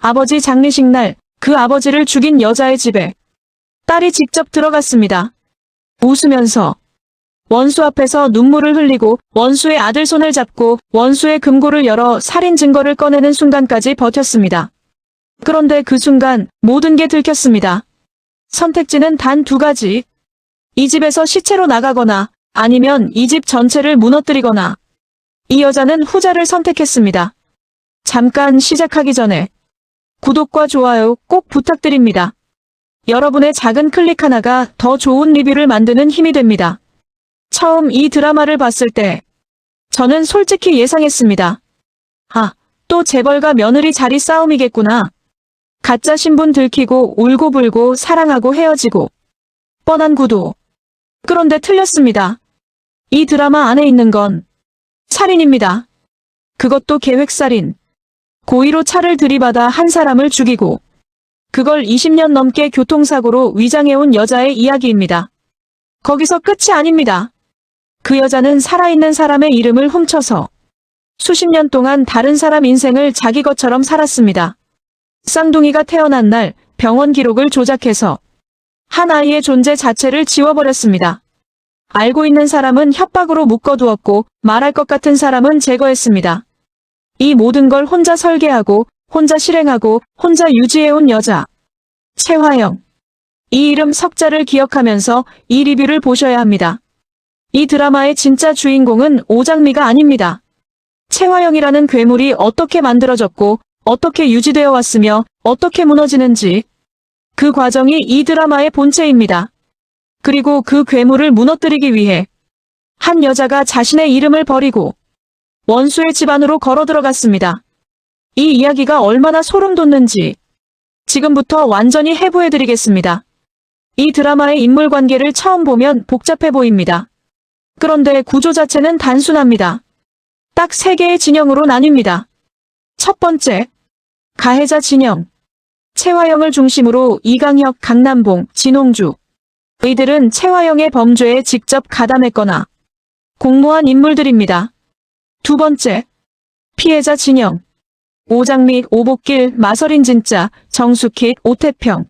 아버지 장례식 날 그 아버지를 죽인 여자의 집에 딸이 직접 들어갔습니다. 웃으면서 원수 앞에서 눈물을 흘리고 원수의 아들 손을 잡고 원수의 금고를 열어 살인 증거를 꺼내는 순간까지 버텼습니다. 그런데 그 순간 모든 게 들켰습니다. 선택지는 단 두 가지. 이 집에서 시체로 나가거나 아니면 이 집 전체를 무너뜨리거나. 이 여자는 후자를 선택했습니다. 잠깐 시작하기 전에 구독과 좋아요 꼭 부탁드립니다. 여러분의 작은 클릭 하나가 더 좋은 리뷰를 만드는 힘이 됩니다. 처음 이 드라마를 봤을 때 저는 솔직히 예상했습니다. 아, 또 재벌과 며느리 자리 싸움이겠구나. 가짜 신분 들키고 울고불고 사랑하고 헤어지고 뻔한 구도. 그런데 틀렸습니다. 이 드라마 안에 있는 건 살인입니다. 그것도 계획살인. 고의로 차를 들이받아 한 사람을 죽이고 그걸 20년 넘게 교통사고로 위장해온 여자의 이야기입니다. 거기서 끝이 아닙니다. 그 여자는 살아있는 사람의 이름을 훔쳐서 수십 년 동안 다른 사람 인생을 자기 것처럼 살았습니다. 쌍둥이가 태어난 날 병원 기록을 조작해서 한 아이의 존재 자체를 지워버렸습니다. 알고 있는 사람은 협박으로 묶어두었고 말할 것 같은 사람은 제거했습니다. 이 모든 걸 혼자 설계하고 혼자 실행하고 혼자 유지해온 여자. 최화영. 이 이름 석자를 기억하면서 이 리뷰를 보셔야 합니다. 이 드라마의 진짜 주인공은 오장미가 아닙니다. 최화영이라는 괴물이 어떻게 만들어졌고 어떻게 유지되어 왔으며 어떻게 무너지는지 그 과정이 이 드라마의 본체입니다. 그리고 그 괴물을 무너뜨리기 위해 한 여자가 자신의 이름을 버리고 원수의 집 안으로 걸어 들어갔습니다. 이 이야기가 얼마나 소름 돋는지 지금부터 완전히 해부해드리겠습니다. 이 드라마의 인물 관계를 처음 보면 복잡해 보입니다. 그런데 구조 자체는 단순합니다. 딱 3개의 진영으로 나뉩니다. 첫 번째, 가해자 진영. 최화영을 중심으로 이강혁, 강남봉, 진홍주. 이들은 최화영의 범죄에 직접 가담했거나 공모한 인물들입니다. 두 번째, 피해자 진영. 오장미, 오복길, 마서린 진짜, 정숙희, 오태평.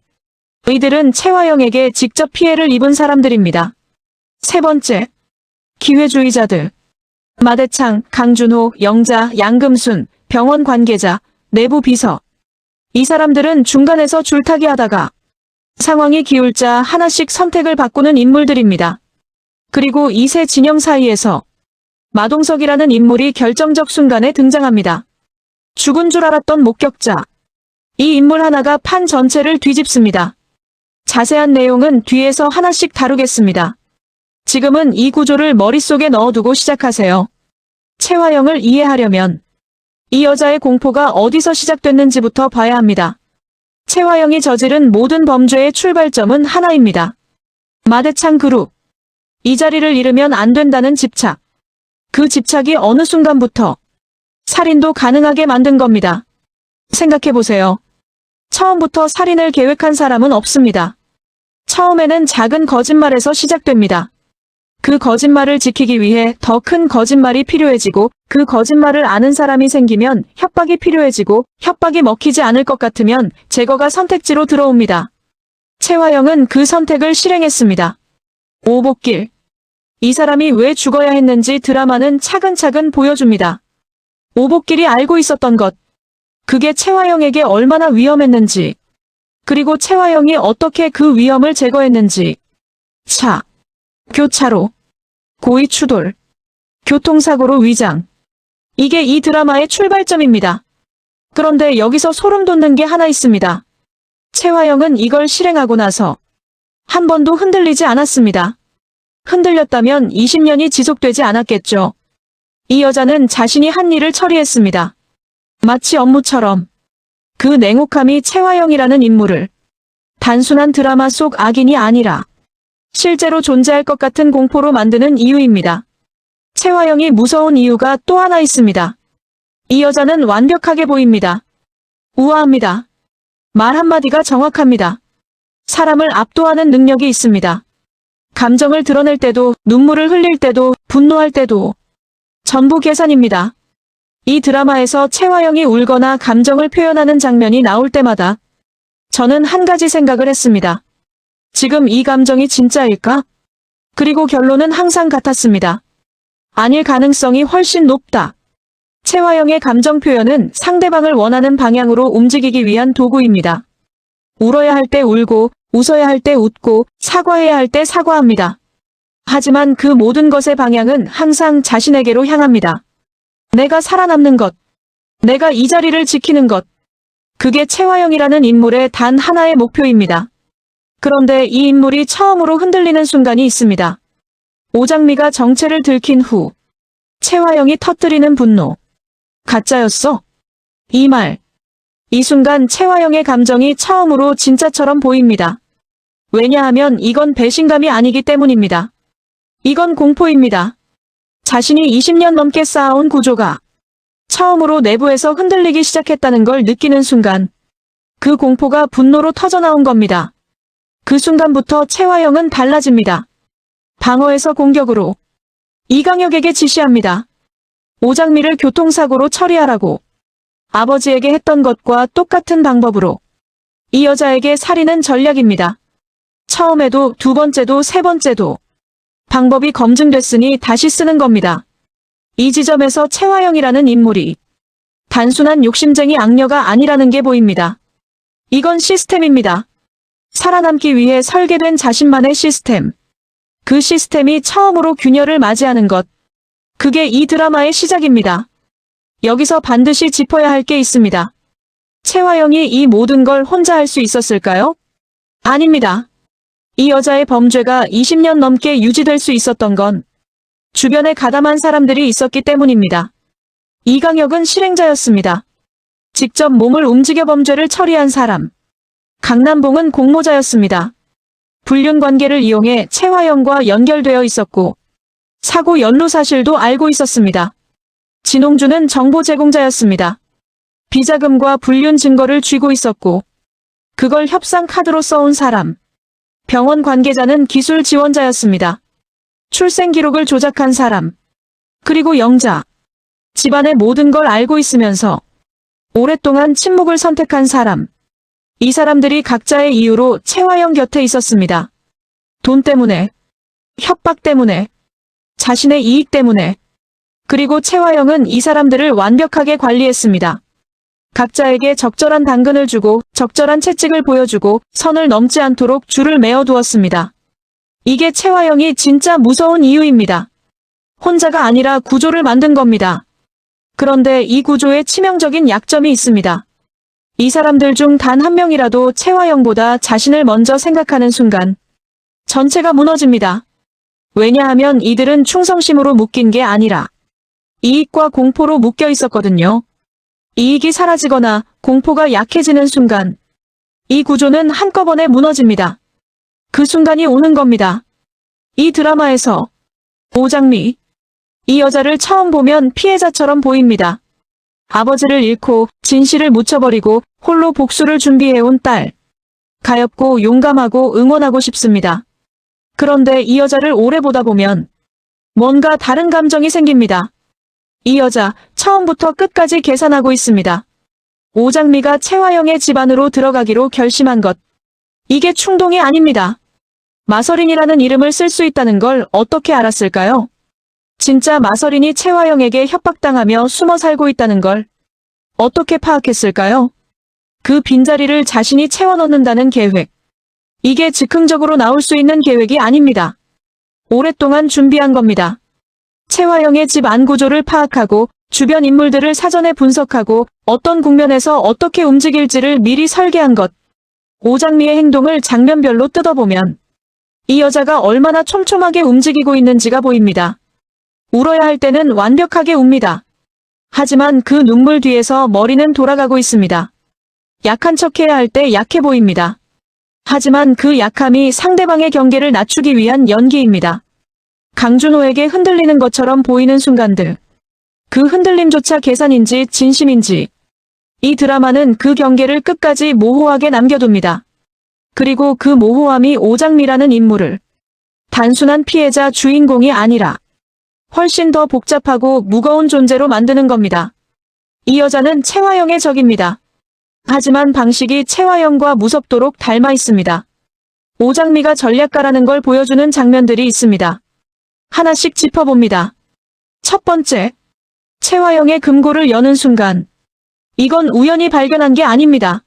이들은 최화영에게 직접 피해를 입은 사람들입니다. 세 번째, 기회주의자들. 마대창, 강준호, 영자, 양금순, 병원 관계자, 내부 비서. 이 사람들은 중간에서 줄타기 하다가 상황이 기울자 하나씩 선택을 바꾸는 인물들입니다. 그리고 이 세 진영 사이에서 마동석이라는 인물이 결정적 순간에 등장합니다. 죽은 줄 알았던 목격자. 이 인물 하나가 판 전체를 뒤집습니다. 자세한 내용은 뒤에서 하나씩 다루겠습니다. 지금은 이 구조를 머릿속에 넣어두고 시작하세요. 최화영을 이해하려면 이 여자의 공포가 어디서 시작됐는지부터 봐야 합니다. 최화영이 저지른 모든 범죄의 출발점은 하나입니다. 마대창 그룹. 이 자리를 잃으면 안 된다는 집착. 그 집착이 어느 순간부터 살인도 가능하게 만든 겁니다. 생각해보세요. 처음부터 살인을 계획한 사람은 없습니다. 처음에는 작은 거짓말에서 시작됩니다. 그 거짓말을 지키기 위해 더 큰 거짓말이 필요해지고 그 거짓말을 아는 사람이 생기면 협박이 필요해지고 협박이 먹히지 않을 것 같으면 제거가 선택지로 들어옵니다. 최화영은 그 선택을 실행했습니다. 오복길. 이 사람이 왜 죽어야 했는지 드라마는 차근차근 보여줍니다. 오복길이 알고 있었던 것. 그게 최화영에게 얼마나 위험했는지. 그리고 최화영이 어떻게 그 위험을 제거했는지. 차. 교차로. 고의 추돌. 교통사고로 위장. 이게 이 드라마의 출발점입니다. 그런데 여기서 소름 돋는 게 하나 있습니다. 최화영은 이걸 실행하고 나서 한 번도 흔들리지 않았습니다. 흔들렸다면 20년이 지속되지 않았겠죠. 이 여자는 자신이 한 일을 처리했습니다. 마치 업무처럼. 그 냉혹함이 최화영이라는 인물을 단순한 드라마 속 악인이 아니라 실제로 존재할 것 같은 공포로 만드는 이유입니다. 최화영이 무서운 이유가 또 하나 있습니다. 이 여자는 완벽하게 보입니다. 우아합니다. 말 한마디가 정확합니다. 사람을 압도하는 능력이 있습니다. 감정을 드러낼 때도, 눈물을 흘릴 때도, 분노할 때도 전부 계산입니다. 이 드라마에서 채화영이 울거나 감정을 표현하는 장면이 나올 때마다 저는 한 가지 생각을 했습니다. 지금 이 감정이 진짜일까? 그리고 결론은 항상 같았습니다. 아닐 가능성이 훨씬 높다. 채화영의 감정 표현은 상대방을 원하는 방향으로 움직이기 위한 도구입니다. 울어야 할 때 울고, 웃어야 할 때 웃고, 사과해야 할 때 사과합니다. 하지만 그 모든 것의 방향은 항상 자신에게로 향합니다. 내가 살아남는 것, 내가 이 자리를 지키는 것, 그게 채화영이라는 인물의 단 하나의 목표입니다. 그런데 이 인물이 처음으로 흔들리는 순간이 있습니다. 오장미가 정체를 들킨 후 채화영이 터뜨리는 분노. 가짜였어? 이 말. 이 순간 채화영의 감정이 처음으로 진짜처럼 보입니다. 왜냐하면 이건 배신감이 아니기 때문입니다. 이건 공포입니다. 자신이 20년 넘게 쌓아온 구조가 처음으로 내부에서 흔들리기 시작했다는 걸 느끼는 순간 그 공포가 분노로 터져나온 겁니다. 그 순간부터 채화영은 달라집니다. 방어에서 공격으로 이강혁에게 지시합니다. 오장미를 교통사고로 처리하라고. 아버지에게 했던 것과 똑같은 방법으로 이 여자에게 살이는 전략입니다. 처음에도 두 번째도 세 번째도 방법이 검증됐으니 다시 쓰는 겁니다. 이 지점에서 채화영이라는 인물이 단순한 욕심쟁이 악녀가 아니라는 게 보입니다. 이건 시스템입니다. 살아남기 위해 설계된 자신만의 시스템. 그 시스템이 처음으로 균열을 맞이하는 것. 그게 이 드라마의 시작입니다. 여기서 반드시 짚어야 할 게 있습니다. 채화영이 이 모든 걸 혼자 할 수 있었을까요? 아닙니다. 이 여자의 범죄가 20년 넘게 유지될 수 있었던 건 주변에 가담한 사람들이 있었기 때문입니다. 이강혁은 실행자였습니다. 직접 몸을 움직여 범죄를 처리한 사람. 강남봉은 공모자였습니다. 불륜 관계를 이용해 채화영과 연결되어 있었고 사고 연루 사실도 알고 있었습니다. 진홍주는 정보 제공자였습니다. 비자금과 불륜 증거를 쥐고 있었고 그걸 협상 카드로 써온 사람. 병원 관계자는 기술 지원자였습니다. 출생 기록을 조작한 사람. 그리고 영자. 집안의 모든 걸 알고 있으면서 오랫동안 침묵을 선택한 사람. 이 사람들이 각자의 이유로 채화영 곁에 있었습니다. 돈 때문에, 협박 때문에, 자신의 이익 때문에. 그리고 채화영은 이 사람들을 완벽하게 관리했습니다. 각자에게 적절한 당근을 주고 적절한 채찍을 보여주고 선을 넘지 않도록 줄을 메어두었습니다. 이게 채화영이 진짜 무서운 이유입니다. 혼자가 아니라 구조를 만든 겁니다. 그런데 이 구조에 치명적인 약점이 있습니다. 이 사람들 중 단 한 명이라도 채화영보다 자신을 먼저 생각하는 순간 전체가 무너집니다. 왜냐하면 이들은 충성심으로 묶인 게 아니라 이익과 공포로 묶여 있었거든요. 이익이 사라지거나 공포가 약해지는 순간 이 구조는 한꺼번에 무너집니다. 그 순간이 오는 겁니다. 이 드라마에서 오장미, 이 여자를 처음 보면 피해자처럼 보입니다. 아버지를 잃고 진실을 묻혀버리고 홀로 복수를 준비해온 딸. 가엾고 용감하고 응원하고 싶습니다. 그런데 이 여자를 오래 보다 보면 뭔가 다른 감정이 생깁니다. 이 여자 처음부터 끝까지 계산하고 있습니다. 오장미가 채화영의 집안으로 들어가기로 결심한 것. 이게 충동이 아닙니다. 마서린이라는 이름을 쓸 수 있다는 걸 어떻게 알았을까요? 진짜 마서린이 채화영에게 협박당하며 숨어 살고 있다는 걸 어떻게 파악했을까요? 그 빈자리를 자신이 채워넣는다는 계획. 이게 즉흥적으로 나올 수 있는 계획이 아닙니다. 오랫동안 준비한 겁니다. 채화영의 집 안 구조를 파악하고 주변 인물들을 사전에 분석하고 어떤 국면에서 어떻게 움직일지를 미리 설계한 것. 오장미의 행동을 장면별로 뜯어보면 이 여자가 얼마나 촘촘하게 움직이고 있는지가 보입니다. 울어야 할 때는 완벽하게 웁니다. 하지만 그 눈물 뒤에서 머리는 돌아가고 있습니다. 약한 척해야 할 때 약해 보입니다. 하지만 그 약함이 상대방의 경계를 낮추기 위한 연기입니다. 강준호에게 흔들리는 것처럼 보이는 순간들. 그 흔들림조차 계산인지 진심인지. 이 드라마는 그 경계를 끝까지 모호하게 남겨둡니다. 그리고 그 모호함이 오장미라는 인물을 단순한 피해자 주인공이 아니라 훨씬 더 복잡하고 무거운 존재로 만드는 겁니다. 이 여자는 채화영의 적입니다. 하지만 방식이 채화영과 무섭도록 닮아 있습니다. 오장미가 전략가라는 걸 보여주는 장면들이 있습니다. 하나씩 짚어봅니다. 첫 번째, 채화영의 금고를 여는 순간. 이건 우연히 발견한 게 아닙니다.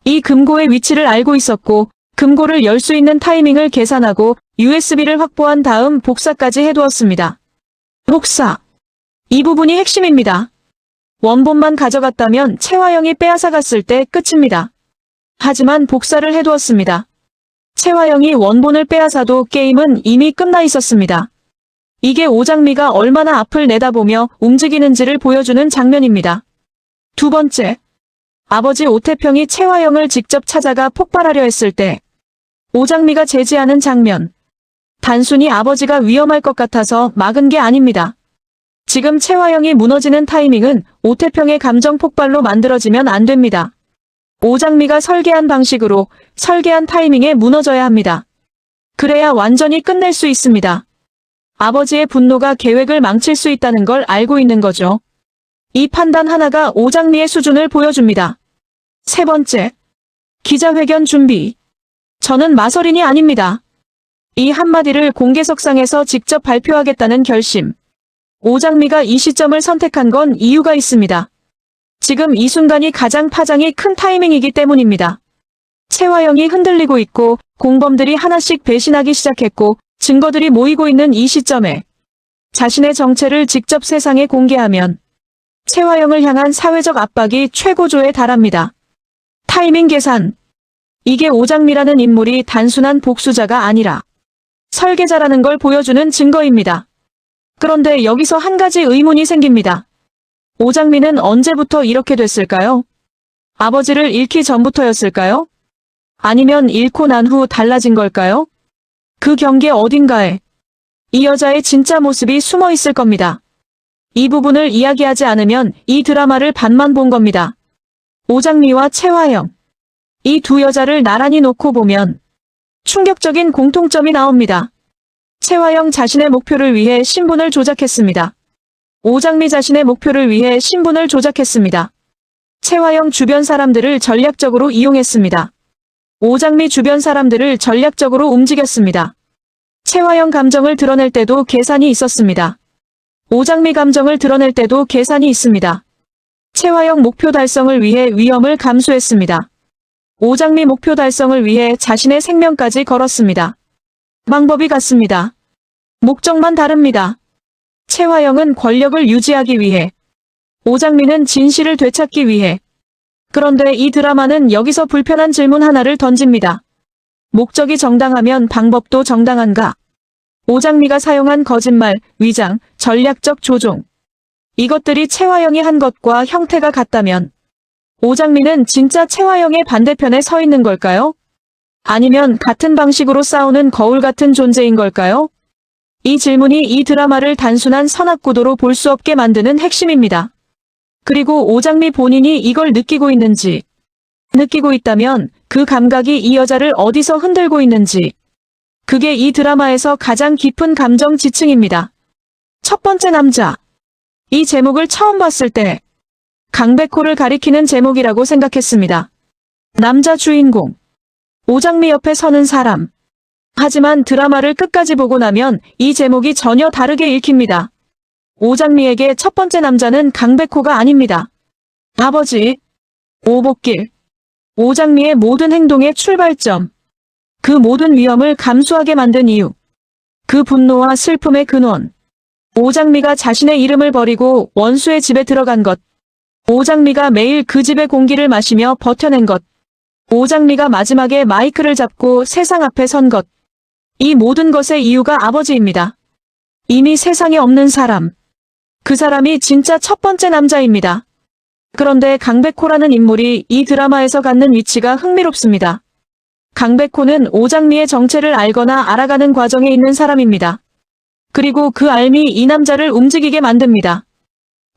이 금고의 위치를 알고 있었고 금고를 열 수 있는 타이밍을 계산하고 USB를 확보한 다음 복사까지 해두었습니다. 복사. 이 부분이 핵심입니다. 원본만 가져갔다면 채화영이 빼앗아갔을 때 끝입니다. 하지만 복사를 해두었습니다. 채화영이 원본을 빼앗아도 게임은 이미 끝나 있었습니다. 이게 오장미가 얼마나 앞을 내다보며 움직이는지를 보여주는 장면입니다. 두 번째, 아버지 오태평이 채화영을 직접 찾아가 폭발하려 했을 때 오장미가 제지하는 장면. 단순히 아버지가 위험할 것 같아서 막은 게 아닙니다. 지금 채화영이 무너지는 타이밍은 오태평의 감정 폭발로 만들어지면 안 됩니다. 오장미가 설계한 방식으로 설계한 타이밍에 무너져야 합니다. 그래야 완전히 끝낼 수 있습니다. 아버지의 분노가 계획을 망칠 수 있다는 걸 알고 있는 거죠. 이 판단 하나가 오장미의 수준을 보여줍니다. 세 번째, 기자회견 준비. 저는 마설인이 아닙니다. 이 한마디를 공개석상에서 직접 발표하겠다는 결심. 오장미가 이 시점을 선택한 건 이유가 있습니다. 지금 이 순간이 가장 파장이 큰 타이밍이기 때문입니다. 채화영이 흔들리고 있고 공범들이 하나씩 배신하기 시작했고 증거들이 모이고 있는 이 시점에 자신의 정체를 직접 세상에 공개하면 채화영을 향한 사회적 압박이 최고조에 달합니다. 타이밍 계산. 이게 오장미라는 인물이 단순한 복수자가 아니라 설계자라는 걸 보여주는 증거입니다. 그런데 여기서 한 가지 의문이 생깁니다. 오장미는 언제부터 이렇게 됐을까요? 아버지를 잃기 전부터였을까요? 아니면 잃고 난 후 달라진 걸까요? 그 경계 어딘가에 이 여자의 진짜 모습이 숨어 있을 겁니다. 이 부분을 이야기하지 않으면 이 드라마를 반만 본 겁니다. 오장미와 채화영. 이 두 여자를 나란히 놓고 보면 충격적인 공통점이 나옵니다. 채화영 자신의 목표를 위해 신분을 조작했습니다. 오장미 자신의 목표를 위해 신분을 조작했습니다. 채화영 주변 사람들을 전략적으로 이용했습니다. 오장미 주변 사람들을 전략적으로 움직였습니다. 채화영 감정을 드러낼 때도 계산이 있었습니다. 오장미 감정을 드러낼 때도 계산이 있습니다. 채화영 목표 달성을 위해 위험을 감수했습니다. 오장미 목표 달성을 위해 자신의 생명까지 걸었습니다. 방법이 같습니다. 목적만 다릅니다. 채화영은 권력을 유지하기 위해, 오장미는 진실을 되찾기 위해. 그런데 이 드라마는 여기서 불편한 질문 하나를 던집니다. 목적이 정당하면 방법도 정당한가? 오장미가 사용한 거짓말, 위장, 전략적 조종. 이것들이 채화영이 한 것과 형태가 같다면 오장미는 진짜 채화영의 반대편에 서 있는 걸까요? 아니면 같은 방식으로 싸우는 거울 같은 존재인 걸까요? 이 질문이 이 드라마를 단순한 선악구도로 볼 수 없게 만드는 핵심입니다. 그리고 오장미 본인이 이걸 느끼고 있는지, 느끼고 있다면 그 감각이 이 여자를 어디서 흔들고 있는지, 그게 이 드라마에서 가장 깊은 감정 지층입니다. 첫 번째 남자. 이 제목을 처음 봤을 때 강백호를 가리키는 제목이라고 생각했습니다. 남자 주인공. 오장미 옆에 서는 사람. 하지만 드라마를 끝까지 보고 나면 이 제목이 전혀 다르게 읽힙니다. 오장미에게 첫 번째 남자는 강백호가 아닙니다. 아버지. 오복길. 오장미의 모든 행동의 출발점. 그 모든 위험을 감수하게 만든 이유. 그 분노와 슬픔의 근원. 오장미가 자신의 이름을 버리고 원수의 집에 들어간 것. 오장미가 매일 그 집의 공기를 마시며 버텨낸 것. 오장미가 마지막에 마이크를 잡고 세상 앞에 선 것. 이 모든 것의 이유가 아버지입니다. 이미 세상에 없는 사람. 그 사람이 진짜 첫 번째 남자입니다. 그런데 강백호라는 인물이 이 드라마에서 갖는 위치가 흥미롭습니다. 강백호는 오장미의 정체를 알거나 알아가는 과정에 있는 사람입니다. 그리고 그 알미 이 남자를 움직이게 만듭니다.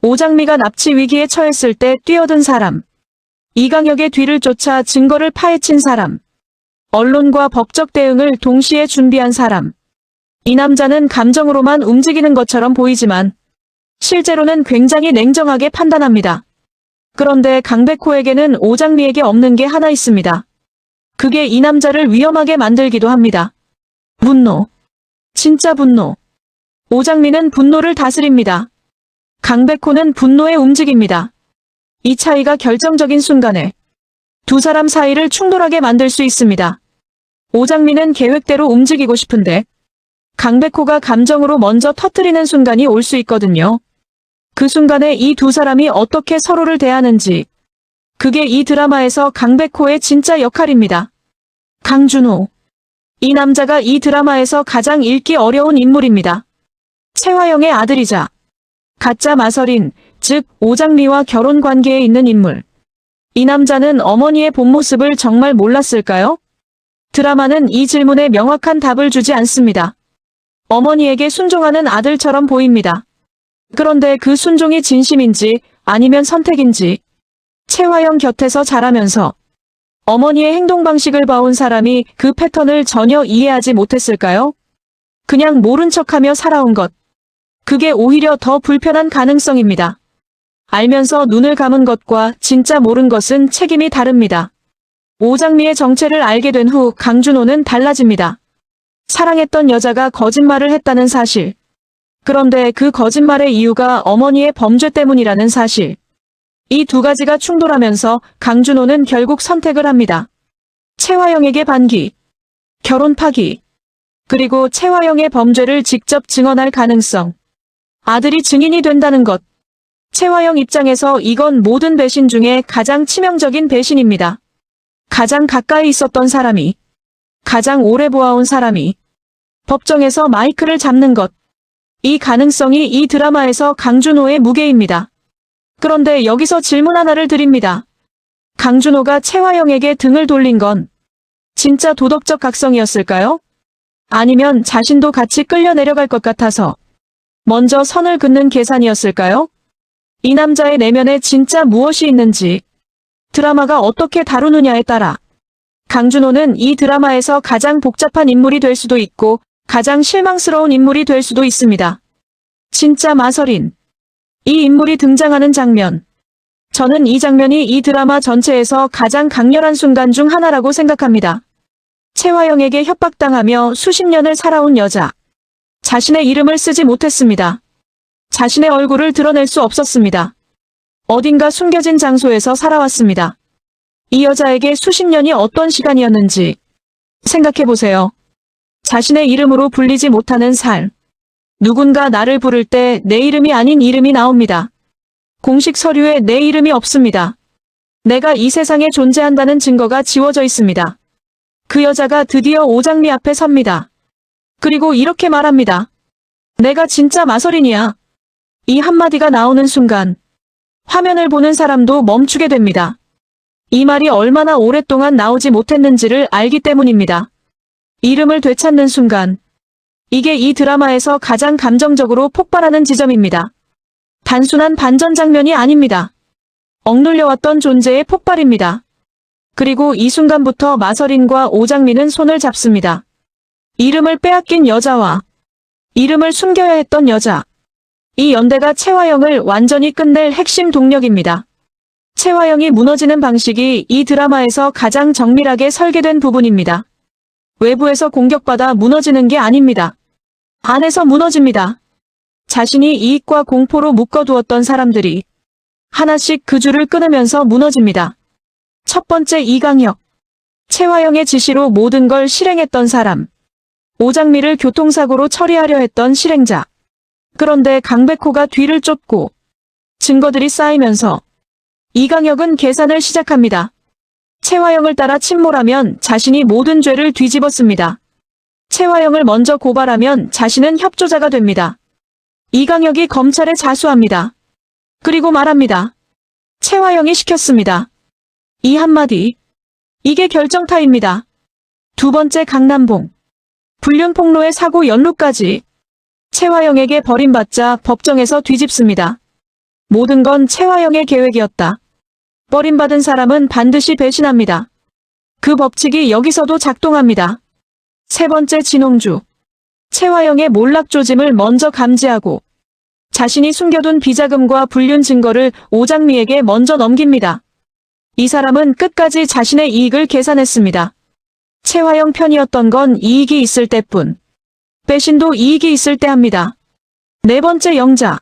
오장미가 납치 위기에 처했을 때 뛰어든 사람. 이강혁의 뒤를 쫓아 증거를 파헤친 사람. 언론과 법적 대응을 동시에 준비한 사람. 이 남자는 감정으로만 움직이는 것처럼 보이지만 실제로는 굉장히 냉정하게 판단합니다. 그런데 강백호에게는 오장미에게 없는 게 하나 있습니다. 그게 이 남자를 위험하게 만들기도 합니다. 분노. 진짜 분노. 오장미는 분노를 다스립니다. 강백호는 분노에 움직입니다. 이 차이가 결정적인 순간에 두 사람 사이를 충돌하게 만들 수 있습니다. 오장미는 계획대로 움직이고 싶은데 강백호가 감정으로 먼저 터뜨리는 순간이 올 수 있거든요. 그 순간에 이 두 사람이 어떻게 서로를 대하는지, 그게 이 드라마에서 강백호의 진짜 역할입니다. 강준호. 이 남자가 이 드라마에서 가장 읽기 어려운 인물입니다. 최화영의 아들이자 가짜 마설인, 즉 오장미와 결혼 관계에 있는 인물. 이 남자는 어머니의 본 모습을 정말 몰랐을까요? 드라마는 이 질문에 명확한 답을 주지 않습니다. 어머니에게 순종하는 아들처럼 보입니다. 그런데 그 순종이 진심인지 아니면 선택인지, 최화영 곁에서 자라면서 어머니의 행동 방식을 봐온 사람이 그 패턴을 전혀 이해하지 못했을까요? 그냥 모른 척하며 살아온 것. 그게 오히려 더 불편한 가능성입니다. 알면서 눈을 감은 것과 진짜 모른 것은 책임이 다릅니다. 오장미의 정체를 알게 된 후 강준호는 달라집니다. 사랑했던 여자가 거짓말을 했다는 사실. 그런데 그 거짓말의 이유가 어머니의 범죄 때문이라는 사실. 이 두 가지가 충돌하면서 강준호는 결국 선택을 합니다. 최화영에게 반기, 결혼 파기, 그리고 최화영의 범죄를 직접 증언할 가능성. 아들이 증인이 된다는 것. 최화영 입장에서 이건 모든 배신 중에 가장 치명적인 배신입니다. 가장 가까이 있었던 사람이, 가장 오래 보아온 사람이 법정에서 마이크를 잡는 것. 이 가능성이 이 드라마에서 강준호의 무게입니다. 그런데 여기서 질문 하나를 드립니다. 강준호가 최화영에게 등을 돌린 건 진짜 도덕적 각성이었을까요? 아니면 자신도 같이 끌려 내려갈 것 같아서 먼저 선을 긋는 계산이었을까요? 이 남자의 내면에 진짜 무엇이 있는지 드라마가 어떻게 다루느냐에 따라 강준호는 이 드라마에서 가장 복잡한 인물이 될 수도 있고 가장 실망스러운 인물이 될 수도 있습니다. 진짜 마설인. 이 인물이 등장하는 장면. 저는 이 장면이 이 드라마 전체에서 가장 강렬한 순간 중 하나라고 생각합니다. 최화영에게 협박당하며 수십 년을 살아온 여자. 자신의 이름을 쓰지 못했습니다. 자신의 얼굴을 드러낼 수 없었습니다. 어딘가 숨겨진 장소에서 살아왔습니다. 이 여자에게 수십 년이 어떤 시간이었는지 생각해보세요. 자신의 이름으로 불리지 못하는 삶. 누군가 나를 부를 때 내 이름이 아닌 이름이 나옵니다. 공식 서류에 내 이름이 없습니다. 내가 이 세상에 존재한다는 증거가 지워져 있습니다. 그 여자가 드디어 오장미 앞에 섭니다. 그리고 이렇게 말합니다. 내가 진짜 마설인이야. 이 한마디가 나오는 순간 화면을 보는 사람도 멈추게 됩니다. 이 말이 얼마나 오랫동안 나오지 못했는지를 알기 때문입니다. 이름을 되찾는 순간. 이게 이 드라마에서 가장 감정적으로 폭발하는 지점입니다. 단순한 반전 장면이 아닙니다. 억눌려왔던 존재의 폭발입니다. 그리고 이 순간부터 마설인과 오장미는 손을 잡습니다. 이름을 빼앗긴 여자와 이름을 숨겨야 했던 여자. 이 연대가 최화영을 완전히 끝낼 핵심 동력입니다. 최화영이 무너지는 방식이 이 드라마에서 가장 정밀하게 설계된 부분입니다. 외부에서 공격받아 무너지는 게 아닙니다. 안에서 무너집니다. 자신이 이익과 공포로 묶어두었던 사람들이 하나씩 그 줄을 끊으면서 무너집니다. 첫 번째 이강혁. 최화영의 지시로 모든 걸 실행했던 사람. 오장미를 교통사고로 처리하려 했던 실행자. 그런데 강백호가 뒤를 쫓고 증거들이 쌓이면서 이강혁은 계산을 시작합니다. 최화영을 따라 침몰하면 자신이 모든 죄를 뒤집었습니다. 최화영을 먼저 고발하면 자신은 협조자가 됩니다. 이강혁이 검찰에 자수합니다. 그리고 말합니다. 최화영이 시켰습니다. 이 한마디. 이게 결정타입니다. 두 번째 강남봉. 불륜폭로의 사고 연루까지. 최화영에게 버림받자 법정에서 뒤집습니다. 모든 건 최화영의 계획이었다. 버림받은 사람은 반드시 배신합니다. 그 법칙이 여기서도 작동합니다. 세 번째 진홍주. 최화영의 몰락조짐을 먼저 감지하고 자신이 숨겨둔 비자금과 불륜 증거를 오장미에게 먼저 넘깁니다. 이 사람은 끝까지 자신의 이익을 계산했습니다. 최화영 편이었던 건 이익이 있을 때뿐. 배신도 이익이 있을 때 합니다. 네 번째 영자.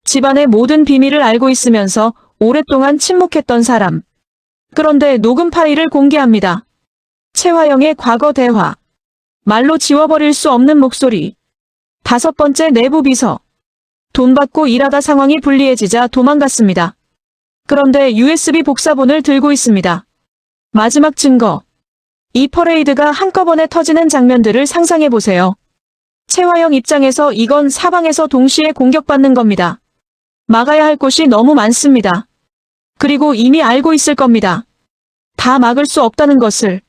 집안의 모든 비밀을 알고 있으면서 오랫동안 침묵했던 사람. 그런데 녹음 파일을 공개합니다. 최화영의 과거 대화. 말로 지워버릴 수 없는 목소리. 다섯 번째 내부 비서. 돈 받고 일하다 상황이 불리해지자 도망갔습니다. 그런데 USB 복사본을 들고 있습니다. 마지막 증거. 이 퍼레이드가 한꺼번에 터지는 장면들을 상상해보세요. 최화영 입장에서 이건 사방에서 동시에 공격받는 겁니다. 막아야 할 곳이 너무 많습니다. 그리고 이미 알고 있을 겁니다. 다 막을 수 없다는 것을.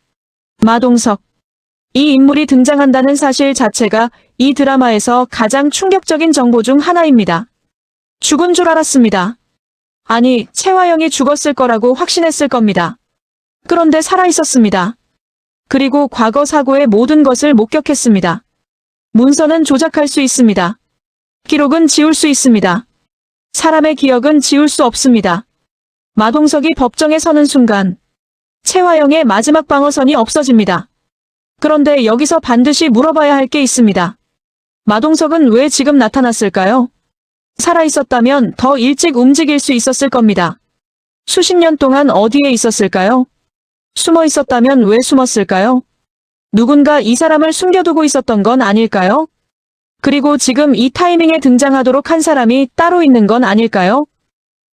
마동석. 이 인물이 등장한다는 사실 자체가 이 드라마에서 가장 충격적인 정보 중 하나입니다. 죽은 줄 알았습니다. 아니, 최화영이 죽었을 거라고 확신했을 겁니다. 그런데 살아있었습니다. 그리고 과거 사고의 모든 것을 목격했습니다. 문서는 조작할 수 있습니다. 기록은 지울 수 있습니다. 사람의 기억은 지울 수 없습니다. 마동석이 법정에 서는 순간 최화영의 마지막 방어선이 없어집니다. 그런데 여기서 반드시 물어봐야 할 게 있습니다. 마동석은 왜 지금 나타났을까요? 살아있었다면 더 일찍 움직일 수 있었을 겁니다. 수십 년 동안 어디에 있었을까요? 숨어 있었다면 왜 숨었을까요? 누군가 이 사람을 숨겨두고 있었던 건 아닐까요? 그리고 지금 이 타이밍에 등장하도록 한 사람이 따로 있는 건 아닐까요?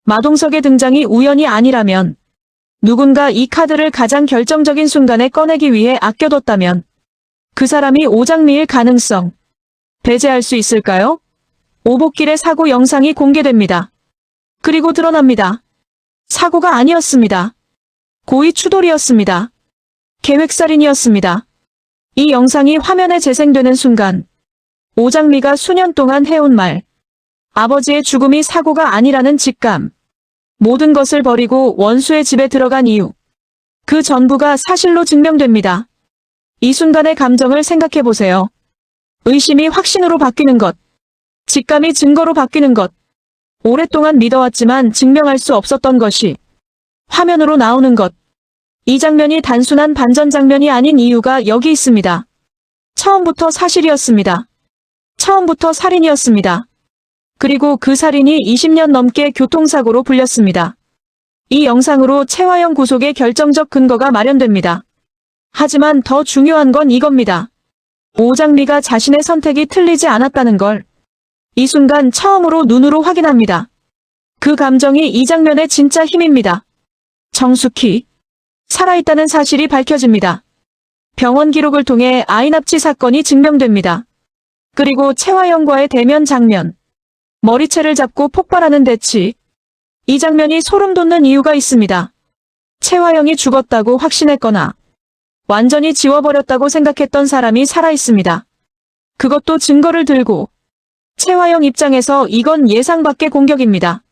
마동석의 등장이 우연이 아니라면, 누군가 이 카드를 가장 결정적인 순간에 꺼내기 위해 아껴뒀다면 그 사람이 오장미일 가능성 배제할 수 있을까요? 오복길의 사고 영상이 공개됩니다. 그리고 드러납니다. 사고가 아니었습니다. 고의 추돌이었습니다. 계획살인이었습니다. 이 영상이 화면에 재생되는 순간 오장미가 수년 동안 해온 말, 아버지의 죽음이 사고가 아니라는 직감, 모든 것을 버리고 원수의 집에 들어간 이유, 그 전부가 사실로 증명됩니다. 이 순간의 감정을 생각해보세요. 의심이 확신으로 바뀌는 것, 직감이 증거로 바뀌는 것, 오랫동안 믿어왔지만 증명할 수 없었던 것이 화면으로 나오는 것. 이 장면이 단순한 반전 장면이 아닌 이유가 여기 있습니다. 처음부터 사실이었습니다. 처음부터 살인이었습니다. 그리고 그 살인이 20년 넘게 교통사고로 불렸습니다. 이 영상으로 최화영 구속의 결정적 근거가 마련됩니다. 하지만 더 중요한 건 이겁니다. 오장미가 자신의 선택이 틀리지 않았다는 걸 이 순간 처음으로 눈으로 확인합니다. 그 감정이 이 장면의 진짜 힘입니다. 정숙희. 살아있다는 사실이 밝혀집니다. 병원 기록을 통해 아이 납치 사건이 증명됩니다. 그리고 최화영과의 대면 장면. 머리채를 잡고 폭발하는 대치. 이 장면이 소름 돋는 이유가 있습니다. 최화영이 죽었다고 확신했거나 완전히 지워버렸다고 생각했던 사람이 살아있습니다. 그것도 증거를 들고. 최화영 입장에서 이건 예상 밖의 공격입니다.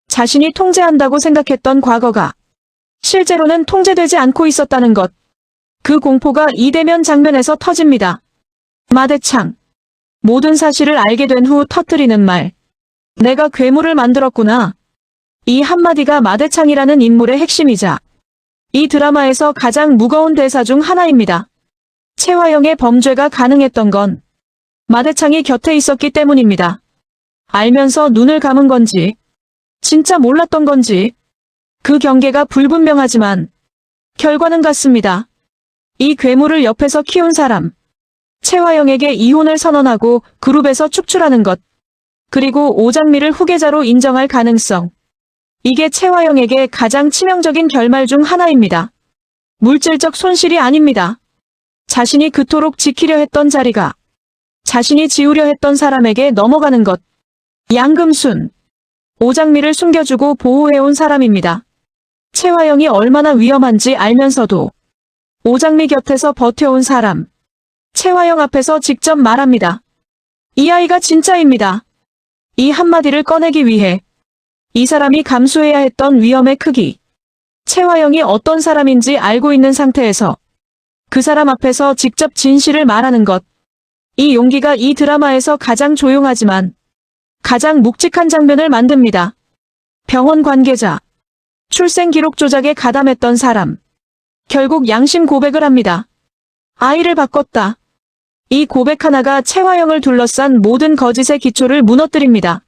자신이 통제한다고 생각했던 과거가 실제로는 통제되지 않고 있었다는 것. 그 공포가 이 대면 장면에서 터집니다. 마대창. 모든 사실을 알게 된 후 터뜨리는 말. 내가 괴물을 만들었구나. 이 한마디가 마대창이라는 인물의 핵심이자 이 드라마에서 가장 무거운 대사 중 하나입니다. 최화영의 범죄가 가능했던 건 마대창이 곁에 있었기 때문입니다. 알면서 눈을 감은 건지, 진짜 몰랐던 건지, 그 경계가 불분명하지만 결과는 같습니다. 이 괴물을 옆에서 키운 사람, 최화영에게 이혼을 선언하고 그룹에서 축출하는 것, 그리고 오장미를 후계자로 인정할 가능성. 이게 최화영에게 가장 치명적인 결말 중 하나입니다. 물질적 손실이 아닙니다. 자신이 그토록 지키려 했던 자리가 자신이 지우려 했던 사람에게 넘어가는 것. 양금순. 오장미를 숨겨주고 보호해온 사람입니다. 최화영이 얼마나 위험한지 알면서도 오장미 곁에서 버텨온 사람. 최화영 앞에서 직접 말합니다. 이 아이가 진짜입니다. 이 한마디를 꺼내기 위해 이 사람이 감수해야 했던 위험의 크기. 최화영이 어떤 사람인지 알고 있는 상태에서 그 사람 앞에서 직접 진실을 말하는 것. 이 용기가 이 드라마에서 가장 조용하지만 가장 묵직한 장면을 만듭니다. 병원 관계자. 출생 기록 조작에 가담했던 사람. 결국 양심 고백을 합니다. 아이를 바꿨다. 이 고백 하나가 채화영을 둘러싼 모든 거짓의 기초를 무너뜨립니다.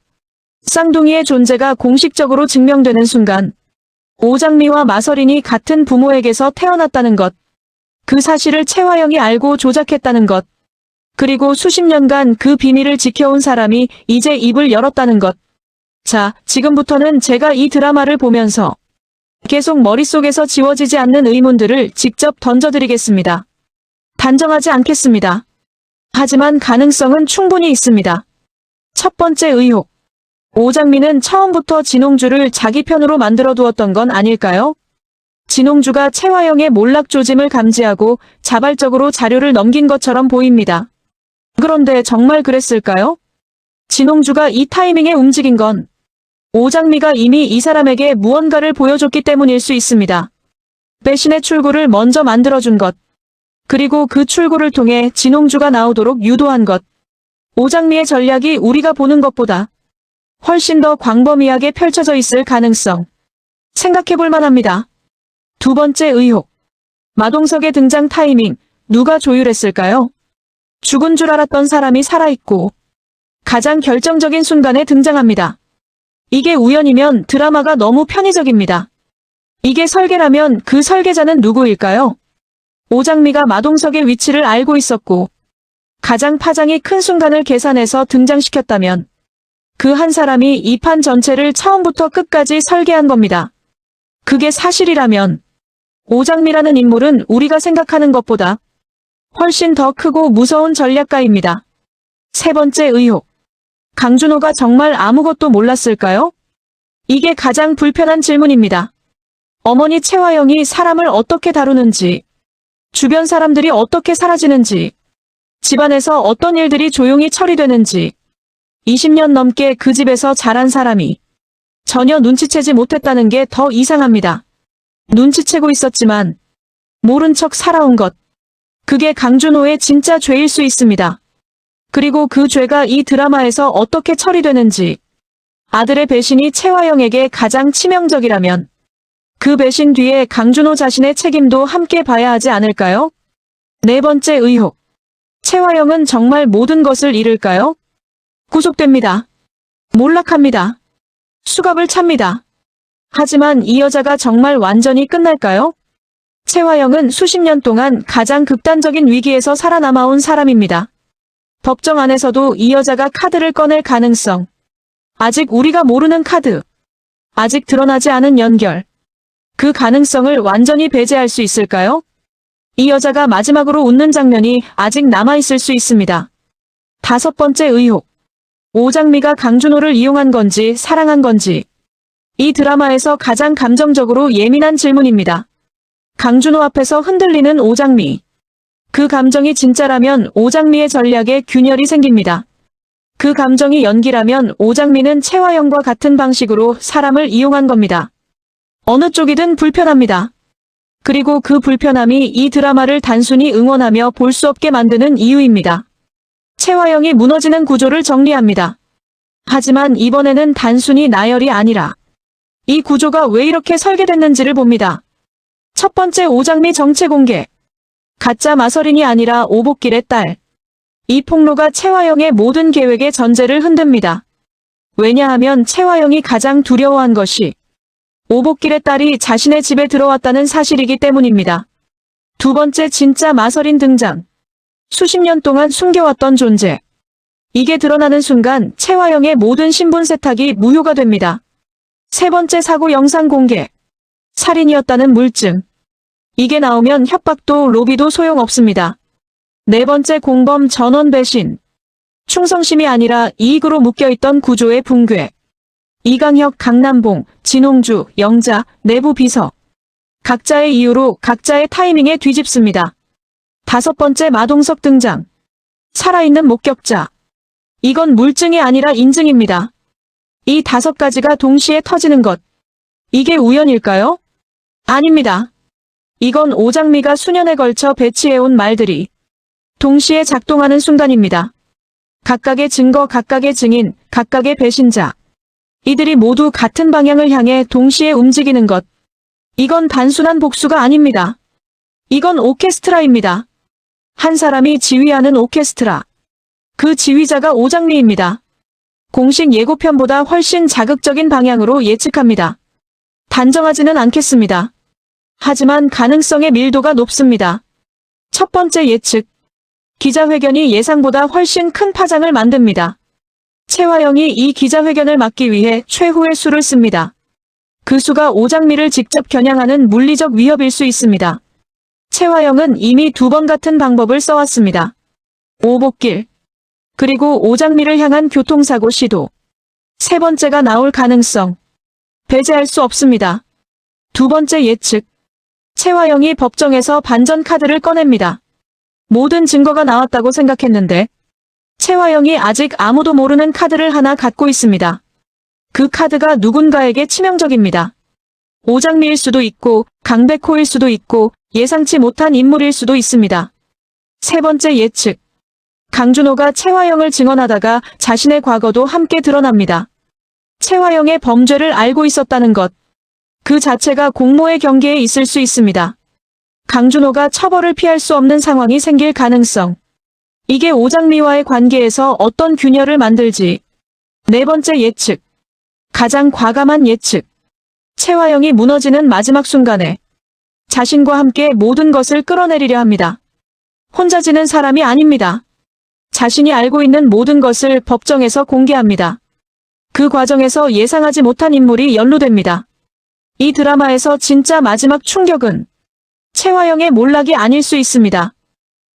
쌍둥이의 존재가 공식적으로 증명되는 순간 오장미와 마서린이 같은 부모에게서 태어났다는 것, 그 사실을 채화영이 알고 조작했다는 것, 그리고 수십 년간 그 비밀을 지켜온 사람이 이제 입을 열었다는 것. 자, 지금부터는 제가 이 드라마를 보면서 계속 머릿속에서 지워지지 않는 의문들을 직접 던져드리겠습니다. 단정하지 않겠습니다. 하지만 가능성은 충분히 있습니다. 첫 번째 의혹. 오장미는 처음부터 진홍주를 자기 편으로 만들어 두었던 건 아닐까요? 진홍주가 채화영의 몰락 조짐을 감지하고 자발적으로 자료를 넘긴 것처럼 보입니다. 그런데 정말 그랬을까요? 진홍주가 이 타이밍에 움직인 건 오장미가 이미 이 사람에게 무언가를 보여줬기 때문일 수 있습니다. 배신의 출구를 먼저 만들어준 것, 그리고 그 출구를 통해 진홍주가 나오도록 유도한 것. 오장미의 전략이 우리가 보는 것보다 훨씬 더 광범위하게 펼쳐져 있을 가능성. 생각해볼 만합니다. 두 번째 의혹. 마동석의 등장 타이밍, 누가 조율했을까요? 죽은 줄 알았던 사람이 살아있고 가장 결정적인 순간에 등장합니다. 이게 우연이면 드라마가 너무 편의적입니다. 이게 설계라면 그 설계자는 누구일까요? 오장미가 마동석의 위치를 알고 있었고 가장 파장이 큰 순간을 계산해서 등장시켰다면 그 한 사람이 이 판 전체를 처음부터 끝까지 설계한 겁니다. 그게 사실이라면 오장미라는 인물은 우리가 생각하는 것보다 훨씬 더 크고 무서운 전략가입니다. 세 번째 의혹. 강준호가 정말 아무것도 몰랐을까요? 이게 가장 불편한 질문입니다. 어머니 채화영이 사람을 어떻게 다루는지, 주변 사람들이 어떻게 사라지는지, 집안에서 어떤 일들이 조용히 처리되는지, 20년 넘게 그 집에서 자란 사람이 전혀 눈치채지 못했다는 게 더 이상합니다. 눈치채고 있었지만 모른 척 살아온 것. 그게 강준호의 진짜 죄일 수 있습니다. 그리고 그 죄가 이 드라마에서 어떻게 처리되는지, 아들의 배신이 채화영에게 가장 치명적이라면 그 배신 뒤에 강준호 자신의 책임도 함께 봐야 하지 않을까요? 네 번째 의혹. 채화영은 정말 모든 것을 잃을까요? 구속됩니다. 몰락합니다. 수갑을 찹니다. 하지만 이 여자가 정말 완전히 끝날까요? 채화영은 수십 년 동안 가장 극단적인 위기에서 살아남아온 사람입니다. 법정 안에서도 이 여자가 카드를 꺼낼 가능성. 아직 우리가 모르는 카드. 아직 드러나지 않은 연결. 그 가능성을 완전히 배제할 수 있을까요? 이 여자가 마지막으로 웃는 장면이 아직 남아있을 수 있습니다. 다섯 번째 의혹. 오장미가 강준호를 이용한 건지 사랑한 건지. 이 드라마에서 가장 감정적으로 예민한 질문입니다. 강준호 앞에서 흔들리는 오장미. 그 감정이 진짜라면 오장미의 전략에 균열이 생깁니다. 그 감정이 연기라면 오장미는 채화영과 같은 방식으로 사람을 이용한 겁니다. 어느 쪽이든 불편합니다. 그리고 그 불편함이 이 드라마를 단순히 응원하며 볼 수 없게 만드는 이유입니다. 채화영이 무너지는 구조를 정리합니다. 하지만 이번에는 단순히 나열이 아니라 이 구조가 왜 이렇게 설계됐는지를 봅니다. 첫 번째, 오장미 정체 공개. 가짜 마서린이 아니라 오복길의 딸. 이 폭로가 채화영의 모든 계획의 전제를 흔듭니다. 왜냐하면 채화영이 가장 두려워한 것이 오복길의 딸이 자신의 집에 들어왔다는 사실이기 때문입니다. 두 번째, 진짜 마서린 등장. 수십 년 동안 숨겨왔던 존재. 이게 드러나는 순간 채화영의 모든 신분 세탁이 무효가 됩니다. 세 번째, 사고 영상 공개. 살인이었다는 물증. 이게 나오면 협박도 로비도 소용없습니다. 네 번째, 공범 전원 배신. 충성심이 아니라 이익으로 묶여있던 구조의 붕괴. 이강혁, 강남봉, 진홍주, 영자, 내부 비서. 각자의 이유로 각자의 타이밍에 뒤집습니다. 다섯 번째, 마동석 등장. 살아있는 목격자. 이건 물증이 아니라 인증입니다. 이 다섯 가지가 동시에 터지는 것. 이게 우연일까요? 아닙니다. 이건 오장미가 수년에 걸쳐 배치해온 말들이 동시에 작동하는 순간입니다. 각각의 증거, 각각의 증인, 각각의 배신자. 이들이 모두 같은 방향을 향해 동시에 움직이는 것. 이건 단순한 복수가 아닙니다. 이건 오케스트라입니다. 한 사람이 지휘하는 오케스트라. 그 지휘자가 오장미입니다. 공식 예고편보다 훨씬 자극적인 방향으로 예측합니다. 단정하지는 않겠습니다. 하지만 가능성의 밀도가 높습니다. 첫 번째 예측. 기자회견이 예상보다 훨씬 큰 파장을 만듭니다. 최화영이 이 기자회견을 막기 위해 최후의 수를 씁니다. 그 수가 오장미를 직접 겨냥하는 물리적 위협일 수 있습니다. 최화영은 이미 2번 같은 방법을 써왔습니다. 오복길, 그리고 오장미를 향한 교통사고 시도. 세 번째가 나올 가능성. 배제할 수 없습니다. 두 번째 예측. 최화영이 법정에서 반전 카드를 꺼냅니다. 모든 증거가 나왔다고 생각했는데 최화영이 아직 아무도 모르는 카드를 하나 갖고 있습니다. 그 카드가 누군가에게 치명적입니다. 오장미일 수도 있고 강백호일 수도 있고 예상치 못한 인물일 수도 있습니다. 세 번째 예측. 강준호가 최화영을 증언하다가 자신의 과거도 함께 드러납니다. 최화영의 범죄를 알고 있었다는 것. 그 자체가 공모의 경계에 있을 수 있습니다. 강준호가 처벌을 피할 수 없는 상황이 생길 가능성. 이게 오장미와의 관계에서 어떤 균열을 만들지. 네 번째 예측. 가장 과감한 예측. 최화영이 무너지는 마지막 순간에 자신과 함께 모든 것을 끌어내리려 합니다. 혼자 지는 사람이 아닙니다. 자신이 알고 있는 모든 것을 법정에서 공개합니다. 그 과정에서 예상하지 못한 인물이 연루됩니다. 이 드라마에서 진짜 마지막 충격은 최화영의 몰락이 아닐 수 있습니다.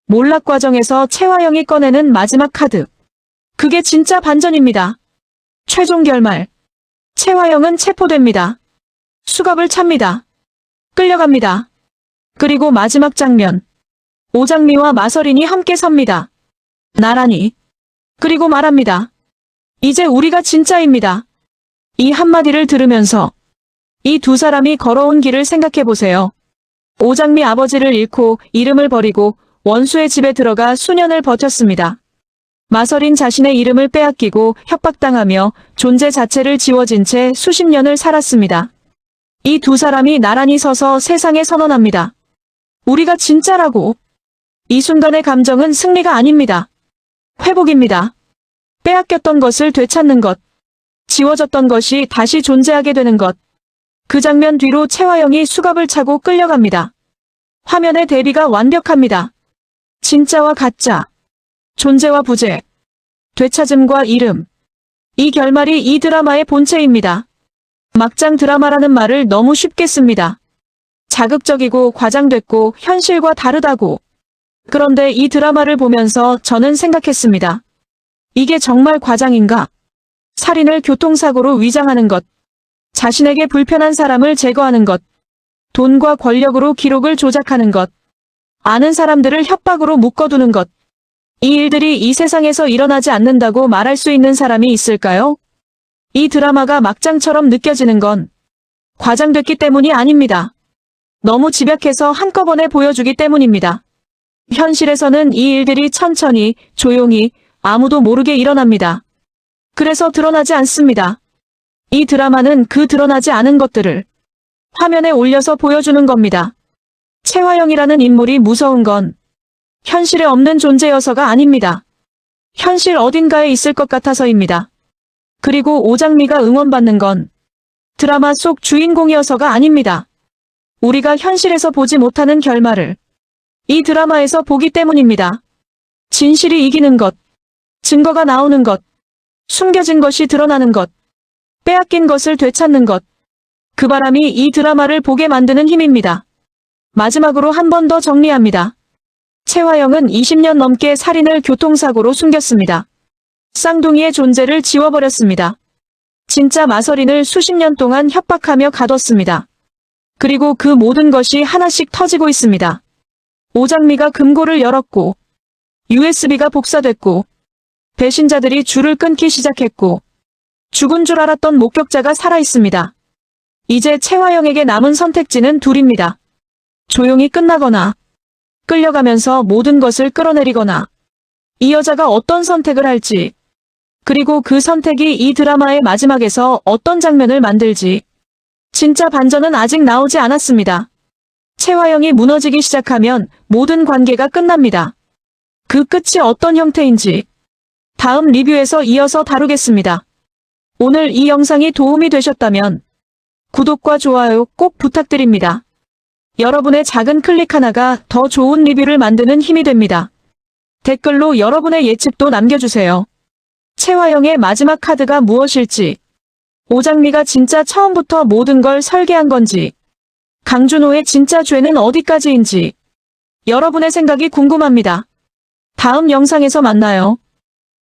몰락 과정에서 최화영이 꺼내는 마지막 카드. 그게 진짜 반전입니다. 최종 결말. 최화영은 체포됩니다. 수갑을 찹니다. 끌려갑니다. 그리고 마지막 장면. 오장미와 마서린이 함께 섭니다. 나란히. 그리고 말합니다. 이제 우리가 진짜입니다. 이 한마디를 들으면서 이 두 사람이 걸어온 길을 생각해보세요. 오장미 아버지를 잃고 이름을 버리고 원수의 집에 들어가 수년을 버텼습니다. 마서린 자신의 이름을 빼앗기고 협박당하며 존재 자체를 지워진 채 수십 년을 살았습니다. 이 두 사람이 나란히 서서 세상에 선언합니다. 우리가 진짜라고. 이 순간의 감정은 승리가 아닙니다. 회복입니다. 빼앗겼던 것을 되찾는 것. 지워졌던 것이 다시 존재하게 되는 것. 그 장면 뒤로 최화영이 수갑을 차고 끌려갑니다. 화면의 대비가 완벽합니다. 진짜와 가짜. 존재와 부재. 되찾음과 이름. 이 결말이 이 드라마의 본체입니다. 막장 드라마라는 말을 너무 쉽게 씁니다. 자극적이고 과장됐고 현실과 다르다고. 그런데 이 드라마를 보면서 저는 생각했습니다. 이게 정말 과장인가? 살인을 교통사고로 위장하는 것. 자신에게 불편한 사람을 제거하는 것. 돈과 권력으로 기록을 조작하는 것. 아는 사람들을 협박으로 묶어두는 것. 이 일들이 이 세상에서 일어나지 않는다고 말할 수 있는 사람이 있을까요? 이 드라마가 막장처럼 느껴지는 건 과장됐기 때문이 아닙니다. 너무 집약해서 한꺼번에 보여주기 때문입니다. 현실에서는 이 일들이 천천히, 조용히, 아무도 모르게 일어납니다. 그래서 드러나지 않습니다. 이 드라마는 그 드러나지 않은 것들을 화면에 올려서 보여주는 겁니다. 최화영이라는 인물이 무서운 건 현실에 없는 존재여서가 아닙니다. 현실 어딘가에 있을 것 같아서입니다. 그리고 오장미가 응원받는 건 드라마 속 주인공이어서가 아닙니다. 우리가 현실에서 보지 못하는 결말을 이 드라마에서 보기 때문입니다. 진실이 이기는 것, 증거가 나오는 것, 숨겨진 것이 드러나는 것, 빼앗긴 것을 되찾는 것. 그 바람이 이 드라마를 보게 만드는 힘입니다. 마지막으로 한 번 더 정리합니다. 최화영은 20년 넘게 살인을 교통사고로 숨겼습니다. 쌍둥이의 존재를 지워버렸습니다. 진짜 마서린을 수십 년 동안 협박하며 가뒀습니다. 그리고 그 모든 것이 하나씩 터지고 있습니다. 오장미가 금고를 열었고, USB가 복사됐고, 배신자들이 줄을 끊기 시작했고, 죽은 줄 알았던 목격자가 살아있습니다. 이제 최화영에게 남은 선택지는 둘입니다. 조용히 끝나거나, 끌려가면서 모든 것을 끌어내리거나, 이 여자가 어떤 선택을 할지, 그리고 그 선택이 이 드라마의 마지막에서 어떤 장면을 만들지. 진짜 반전은 아직 나오지 않았습니다. 채화영이 무너지기 시작하면 모든 관계가 끝납니다. 그 끝이 어떤 형태인지 다음 리뷰에서 이어서 다루겠습니다. 오늘 이 영상이 도움이 되셨다면 구독과 좋아요 꼭 부탁드립니다. 여러분의 작은 클릭 하나가 더 좋은 리뷰를 만드는 힘이 됩니다. 댓글로 여러분의 예측도 남겨주세요. 채화영의 마지막 카드가 무엇일지, 오장미가 진짜 처음부터 모든 걸 설계한 건지, 강준호의 진짜 죄는 어디까지인지 여러분의 생각이 궁금합니다. 다음 영상에서 만나요.